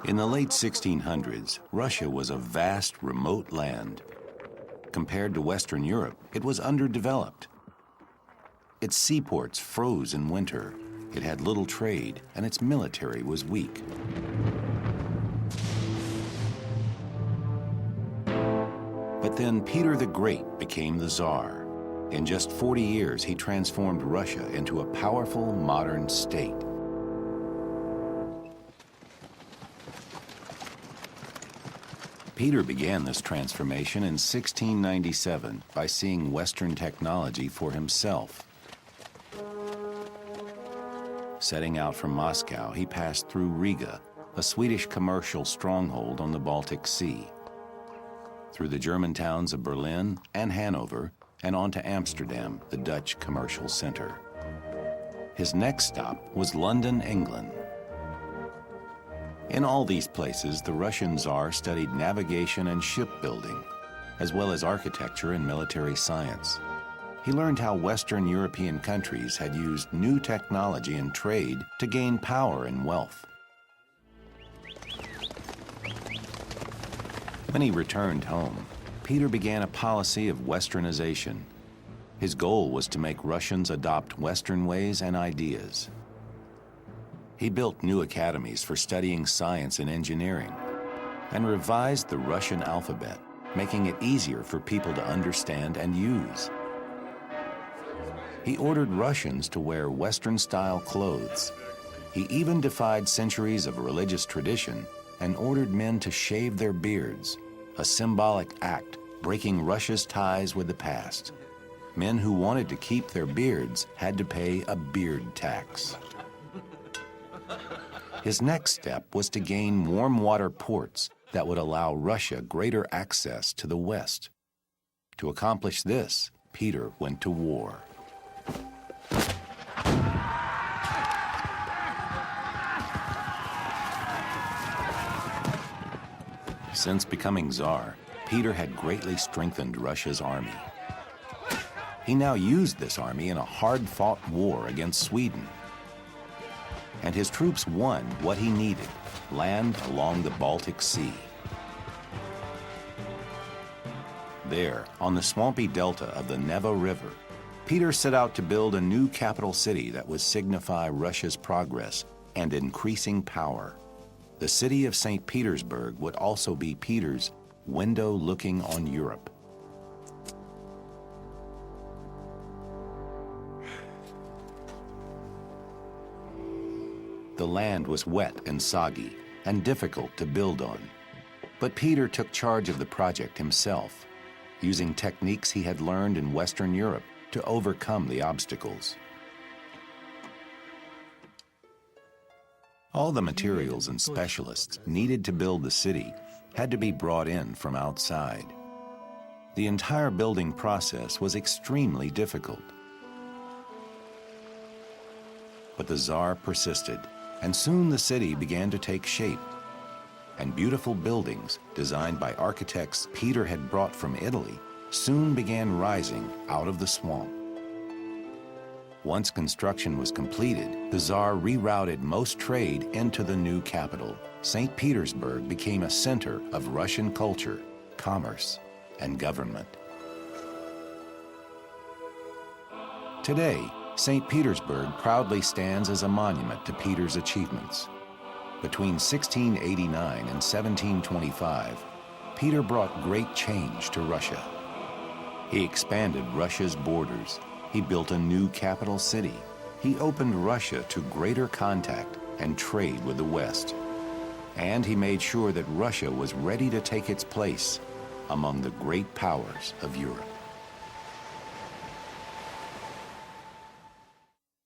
In the late 1600s, Russia was a vast, remote land. Compared to Western Europe, it was underdeveloped. Its seaports froze in winter, it had little trade, and its military was weak. But then Peter the Great became the Tsar. In just 40 years, he transformed Russia into a powerful, modern state. Peter began this transformation in 1697 by seeing Western technology for himself. Setting out from Moscow, he passed through Riga, a Swedish commercial stronghold on the Baltic Sea, through the German towns of Berlin and Hanover, and on to Amsterdam, the Dutch commercial center. His next stop was London, England. In all these places, the Russian Tsar studied navigation and shipbuilding, as well as architecture and military science. He learned how Western European countries had used new technology and trade to gain power and wealth. When he returned home, Peter began a policy of Westernization. His goal was to make Russians adopt Western ways and ideas. He built new academies for studying science and engineering, and revised the Russian alphabet, making it easier for people to understand and use. He ordered Russians to wear Western-style clothes. He even defied centuries of religious tradition and ordered men to shave their beards, a symbolic act breaking Russia's ties with the past. Men who wanted to keep their beards had to pay a beard tax. His next step was to gain warm water ports that would allow Russia greater access to the West. To accomplish this, Peter went to war. Since becoming Tsar, Peter had greatly strengthened Russia's army. He now used this army in a hard-fought war against Sweden. And his troops won what he needed, land along the Baltic Sea. There, on the swampy delta of the Neva River, Peter set out to build a new capital city that would signify Russia's progress and increasing power. The city of St. Petersburg would also be Peter's window looking on Europe. The land was wet and soggy and difficult to build on. But Peter took charge of the project himself, using techniques he had learned in Western Europe to overcome the obstacles. All the materials and specialists needed to build the city had to be brought in from outside. The entire building process was extremely difficult. But the Tsar persisted, and soon the city began to take shape, and beautiful buildings designed by architects Peter had brought from Italy soon began rising out of the swamp. Once construction was completed, the Tsar rerouted most trade into the new capital. St. Petersburg became a center of Russian culture, commerce, and government. Today, St. Petersburg proudly stands as a monument to Peter's achievements. Between 1689 and 1725, Peter brought great change to Russia. He expanded Russia's borders. He built a new capital city. He opened Russia to greater contact and trade with the West. And he made sure that Russia was ready to take its place among the great powers of Europe.